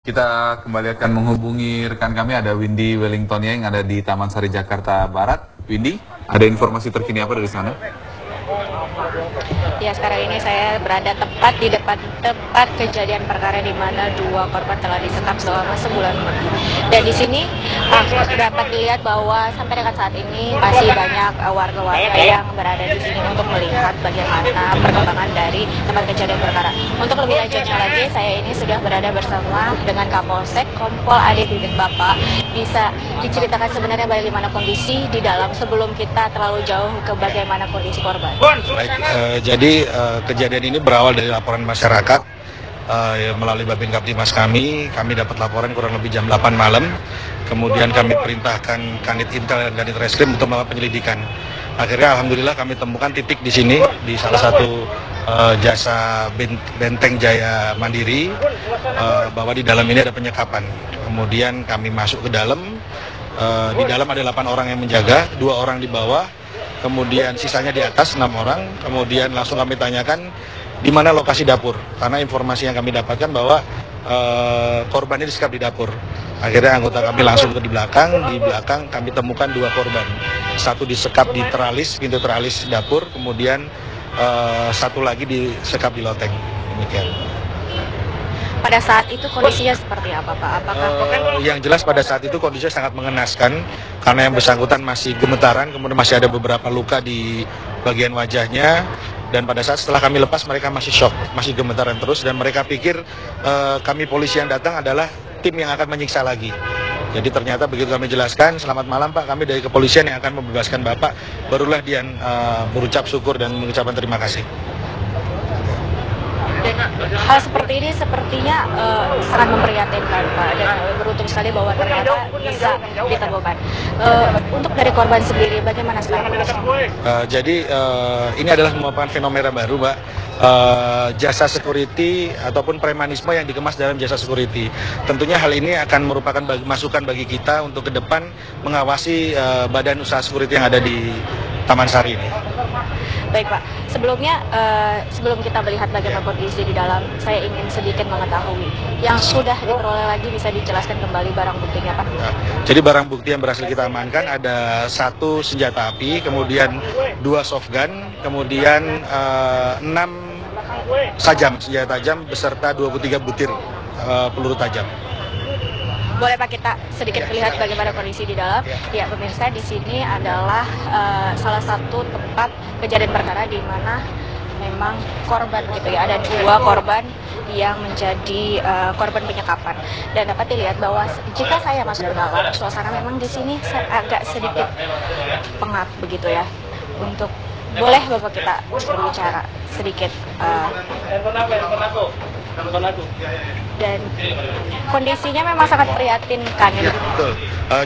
Kita kembali akan menghubungi rekan kami, ada Windy Wellington yang ada di Taman Sari, Jakarta Barat. Windy, ada informasi terkini apa dari sana? Ya, sekarang ini saya berada tepat di depan tempat kejadian perkara di mana dua korban telah disekap selama sebulan lebih. Dan di sini dapat dilihat bahwa sampai dengan saat ini masih banyak warga-warga yang berada di sini untuk melihat bagaimana perkembangan dari tempat kejadian perkara. Untuk lebih lanjutnya lagi, saya ini sudah berada bersama dengan Kapolsek Kompol Ade Bibit. Bapak bisa diceritakan sebenarnya bagaimana kondisi di dalam sebelum kita terlalu jauh ke bagaimana kondisi korban. Baik, jadi kejadian ini berawal dari laporan masyarakat melalui Babin Kaptimas kami dapat laporan kurang lebih jam 8 malam, kemudian kami perintahkan Kanit Intel dan Kanit Reskrim untuk melakukan penyelidikan. Akhirnya alhamdulillah kami temukan titik di sini, di salah satu jasa Benteng Jaya Mandiri, bahwa di dalam ini ada penyekapan. Kemudian kami masuk ke dalam, di dalam ada 8 orang yang menjaga, 2 orang di bawah, kemudian sisanya di atas 6 orang. Kemudian langsung kami tanyakan di mana lokasi dapur, karena informasi yang kami dapatkan bahwa korban ini disekap di dapur. Akhirnya anggota kami langsung ke di belakang kami temukan 2 korban, satu disekap di teralis, pintu teralis dapur, kemudian satu lagi disekap di loteng. Demikian. Pada saat itu kondisinya seperti apa, Pak? Apakah yang jelas pada saat itu kondisinya sangat mengenaskan karena yang bersangkutan masih gemetaran, kemudian masih ada beberapa luka di bagian wajahnya, dan pada saat setelah kami lepas mereka masih shock, masih gemetaran terus, dan mereka pikir kami polisi yang datang adalah tim yang akan menyiksa lagi. Jadi ternyata begitu kami jelaskan, selamat malam Pak, kami dari kepolisian yang akan membebaskan Bapak, barulah dia berucap syukur dan mengucapkan terima kasih. hal seperti ini sepertinya sangat memprihatinkan, Pak, dan beruntung sekali bahwa ternyata bisa ditemukan. Untuk dari korban sendiri, bagaimana sekarang? Jadi ini adalah merupakan fenomena baru, Mbak. Jasa security ataupun premanisme yang dikemas dalam jasa security. Tentunya hal ini akan merupakan masukan bagi kita untuk ke depan mengawasi badan usaha security yang ada di Taman Sari ini. Baik, Pak. Sebelumnya, sebelum kita melihat bagaimana kondisi di dalam, saya ingin sedikit mengetahui yang sudah diperoleh lagi, bisa dijelaskan kembali barang buktinya, Pak? Jadi barang bukti yang berhasil kita amankan ada 1 senjata api, kemudian 2 softgun, kemudian 6 senjata tajam beserta 23 butir peluru tajam. Boleh Pak kita sedikit melihat bagaimana kondisi di dalam? Ya, pemirsa, di sini adalah salah satu tempat kejadian perkara di mana memang korban gitu ya, ada 2 korban yang menjadi korban penyekapan. Dan dapat dilihat bahwa jika saya masuk ke dalam, suasana memang di sini agak sedikit pengap begitu ya. Untuk boleh Bapak kita berbicara sedikit dan kondisinya memang sangat prihatinkan. Ya, betul.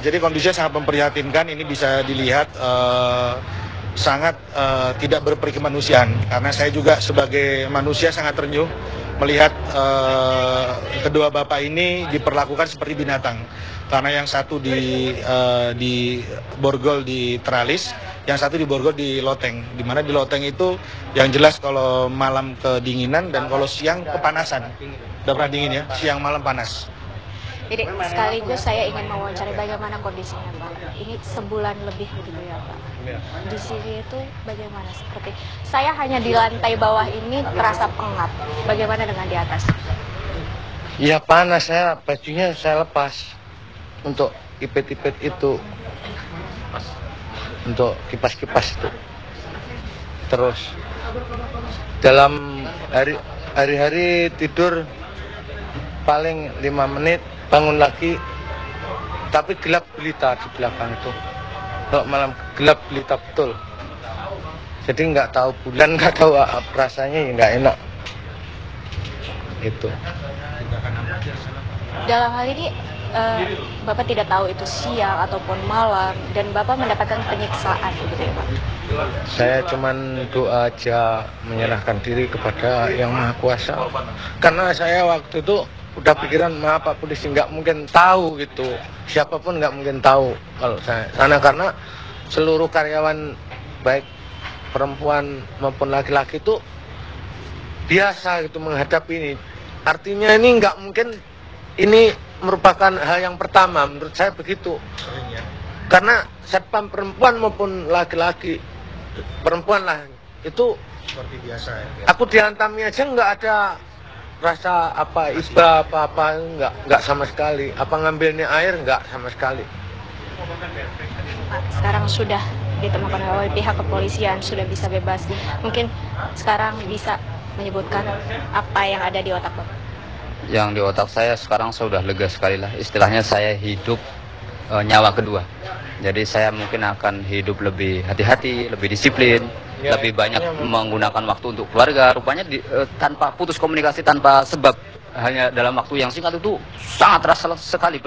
Jadi kondisinya sangat memprihatinkan. Ini bisa dilihat sangat tidak berperi kemanusiaan. Karena saya juga sebagai manusia sangat terenyuh melihat kedua bapak ini diperlakukan seperti binatang. Karena yang satu di borgol di teralis, yang satu di borgol di loteng. Dimana di loteng itu yang jelas kalau malam kedinginan dan kalau siang kepanasan. Udah pernah dingin ya, siang malam panas. Jadi sekaligus saya ingin mewawancari bagaimana kondisinya, Pak. Ini sebulan lebih begitu ya, Pak. Di sini itu bagaimana? Seperti saya hanya di lantai bawah ini terasa pengap. Bagaimana dengan di atas? Ya panas, bajunya saya lepas untuk ipet-ipet itu, untuk kipas-kipas itu. Terus dalam hari-hari tidur paling 5 menit, bangun lagi, tapi gelap gulita di belakang itu. Kalau malam gelap gulita betul. Jadi nggak tahu bulan, nggak tahu rasanya, ya nggak enak. Gitu. Dalam hal ini Bapak tidak tahu itu siang ataupun malam, dan Bapak mendapatkan penyiksaan begitu ya, Pak? Saya cuman doa aja, menyerahkan diri kepada Yang Maha Kuasa. Karena saya waktu itu udah pikiran, Pak polisi nggak mungkin tahu gitu, siapapun nggak mungkin tahu kalau saya karena seluruh karyawan baik perempuan maupun laki-laki itu biasa gitu menghadapi ini. Artinya ini nggak mungkin ini merupakan hal yang pertama, menurut saya begitu. Karena satpam perempuan maupun laki-laki, perempuan lah, itu Seperti biasa ya. aku dihantami aja nggak ada rasa apa iba apa nggak sama sekali. Apa ngambilnya air nggak sama sekali. Pak, sekarang sudah ditemukan oleh pihak kepolisian, sudah bisa bebas. Mungkin sekarang bisa menyebutkan apa yang ada di otak Bapak? Yang di otak saya sekarang sudah lega sekali lah. Istilahnya saya hidup nyawa kedua. Jadi saya mungkin akan hidup lebih hati-hati, lebih disiplin, lebih banyak menggunakan waktu untuk keluarga. Rupanya tanpa putus komunikasi, tanpa sebab, hanya dalam waktu yang singkat itu sangat terasa sekali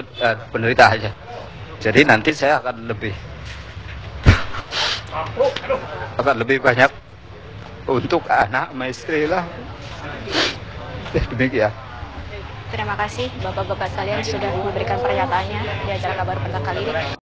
penderita aja. Jadi nanti saya akan lebih banyak untuk anak, sama istri lah. Demikian. Terima kasih Bapak-Bapak sekalian sudah memberikan pernyataannya di acara Kabar Petang kali ini.